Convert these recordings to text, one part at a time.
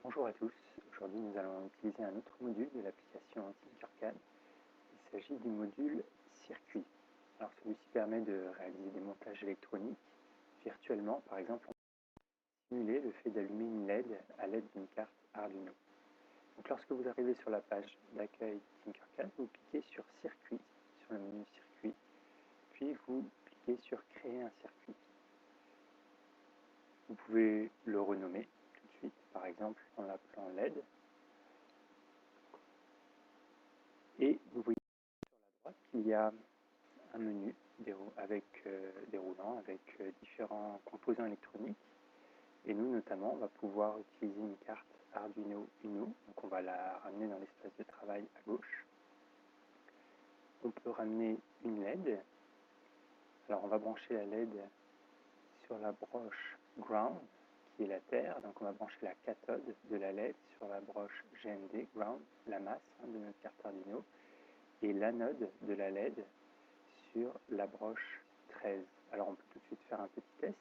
Bonjour à tous, aujourd'hui nous allons utiliser un autre module de l'application Tinkercad. Il s'agit du module circuit. Alors celui-ci permet de réaliser des montages électroniques virtuellement, par exemple on peut simuler le fait d'allumer une LED à l'aide d'une carte Arduino. Donc lorsque vous arrivez sur la page d'accueil Tinkercad, vous cliquez sur circuit, sur le menu circuit, puis vous cliquez sur créer un circuit. Vous pouvez le renommer tout de suite, par exemple en l'appelant LED. Et vous voyez sur la droite qu'il y a un menu déroulant avec différents composants électroniques. Et nous, notamment, on va pouvoir utiliser une carte Arduino Uno. Donc on va la ramener dans l'espace de travail à gauche. On peut ramener une LED. Alors on va brancher la LED sur la broche Ground, qui est la terre. Donc on va brancher la cathode de la LED sur la broche GND, Ground, la masse de notre carte Arduino, et l'anode de la LED sur la broche 13. Alors on peut tout de suite faire un petit test.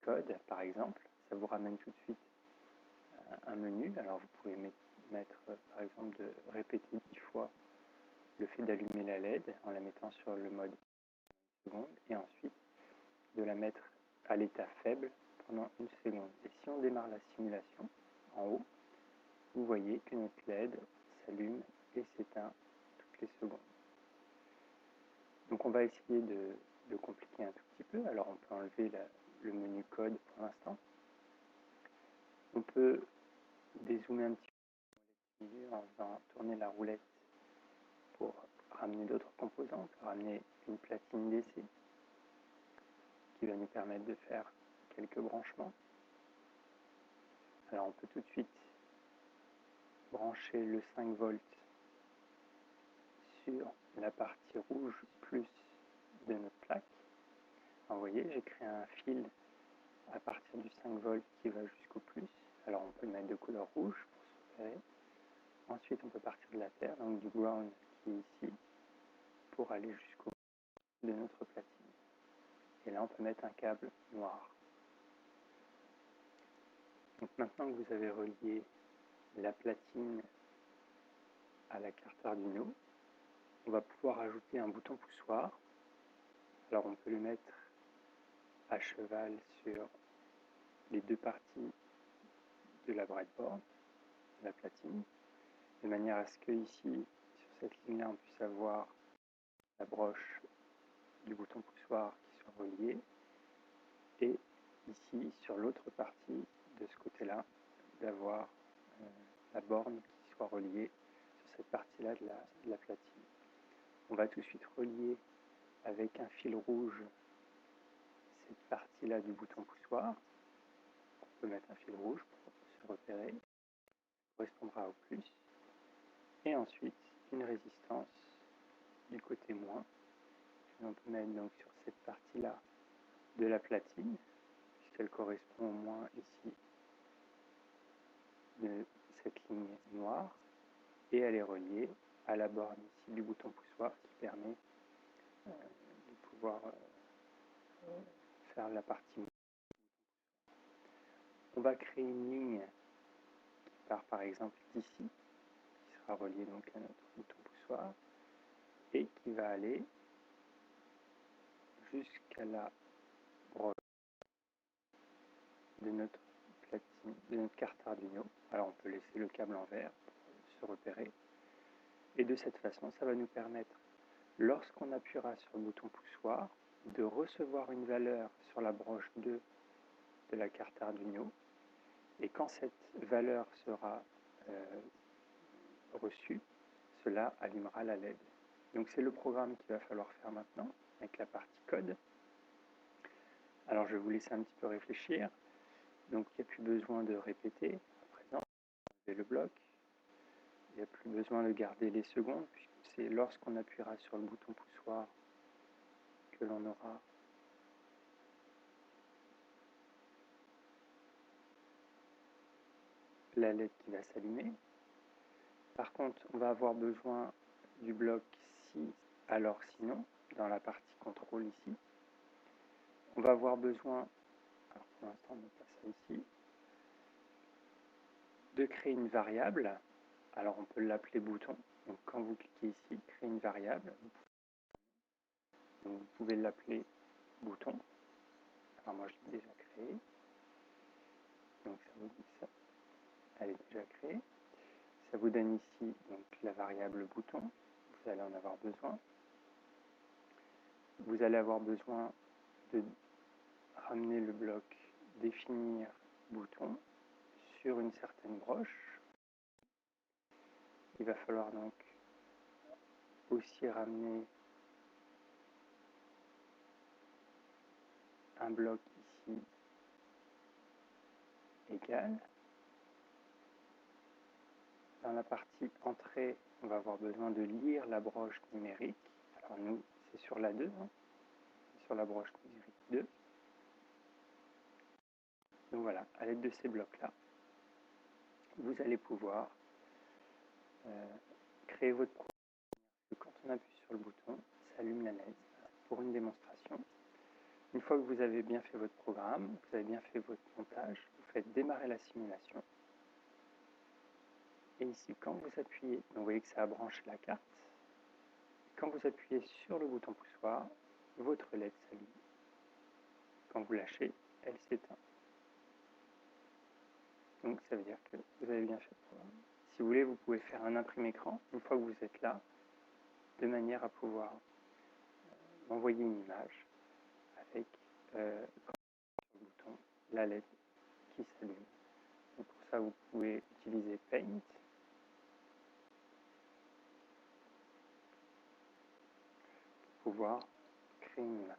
Code, par exemple, ça vous ramène tout de suite un menu. Alors vous pouvez mettre, par exemple, de répéter 10 fois le fait d'allumer la LED en la mettant sur le mode seconde et ensuite de la mettre à l'état faible pendant une seconde. Et si on démarre la simulation en haut, vous voyez que notre LED s'allume et s'éteint toutes les secondes. Donc on va essayer de compliquer un tout petit peu. Alors on peut enlever le menu code pour l'instant. On peut dézoomer un petit peu en faisant tourner la roulette pour ramener d'autres composants. On peut ramener une platine DC qui va nous permettre de faire quelques branchements. Alors on peut tout de suite brancher le 5 volts sur la partie rouge plus de notre plaque. Alors, vous voyez, j'ai créé un fil à partir du 5 volts qui va jusqu'au plus. Alors on peut le mettre de couleur rouge pour se repérer. Ensuite on peut partir de la terre, donc du ground qui est ici, pour aller jusqu'au bout de notre platine. Et là on peut mettre un câble noir. Donc maintenant que vous avez relié la platine à la carte Arduino, on va pouvoir ajouter un bouton poussoir. Alors on peut le mettre à cheval sur les deux parties de la breadboard, de la platine, de manière à ce que ici, sur cette ligne-là, on puisse avoir la broche du bouton poussoir qui soit reliée, et ici, sur l'autre partie de ce côté-là, d'avoir la borne qui soit reliée sur cette partie-là de la platine. On va tout de suite relier avec un fil rouge cette partie-là du bouton poussoir. On peut mettre un fil rouge pour se repérer, correspondra au plus, et ensuite une résistance du côté moins. On peut mettre donc sur cette partie-là de la platine, puisqu'elle correspond au moins ici de cette ligne noire, et elle est reliée à la borne ici du bouton poussoir qui permet de pouvoir faire la partie. On va créer une ligne qui part par exemple d'ici, qui sera reliée donc à notre bouton poussoir, et qui va aller jusqu'à la broche de notre platine, de notre carte Arduino. Alors on peut laisser le câble en vert pour se repérer. Et de cette façon, ça va nous permettre, lorsqu'on appuiera sur le bouton poussoir, de recevoir une valeur sur la broche 2 de la carte Arduino. Et quand cette valeur sera reçue, cela allumera la LED. Donc c'est le programme qu'il va falloir faire maintenant, avec la partie code. Alors je vais vous laisser un petit peu réfléchir. Donc il n'y a plus besoin de répéter. À présent, vous avez le bloc. Il n'y a plus besoin de garder les secondes, puisque c'est lorsqu'on appuiera sur le bouton poussoir que l'on aura la LED qui va s'allumer. Par contre, on va avoir besoin du bloc si, alors sinon, dans la partie contrôle ici. On va avoir besoin, alors pour l'instant on met pas ça ici, de créer une variable. Alors on peut l'appeler bouton. Donc quand vous cliquez ici, créer une variable, donc vous pouvez l'appeler bouton. Alors moi je l'ai déjà créé. Donc ça vous dit ça, elle est déjà créée. Ça vous donne ici donc la variable bouton. Vous allez en avoir besoin. Vous allez avoir besoin de ramener le bloc définir bouton sur une certaine broche. Il va falloir donc aussi ramener un bloc ici égal. Dans la partie entrée, on va avoir besoin de lire la broche numérique. Alors nous, c'est sur la 2, hein, sur la broche numérique 2. Donc voilà, à l'aide de ces blocs-là, vous allez pouvoir créer votre programme. Quand on appuie sur le bouton, ça allume la LED. Pour une démonstration, une fois que vous avez bien fait votre programme, vous avez bien fait votre montage, vous faites démarrer la simulation. Et ici, quand vous appuyez, donc vous voyez que ça a branché la carte. Quand vous appuyez sur le bouton poussoir, votre LED s'allume. Quand vous lâchez, elle s'éteint. Donc ça veut dire que vous avez bien fait le programme. Si vous voulez, vous pouvez faire un imprimé écran une fois que vous êtes là, de manière à pouvoir envoyer une image avec le bouton, la LED qui s'allume. Pour ça, vous pouvez utiliser Paint. Pour pouvoir créer une image.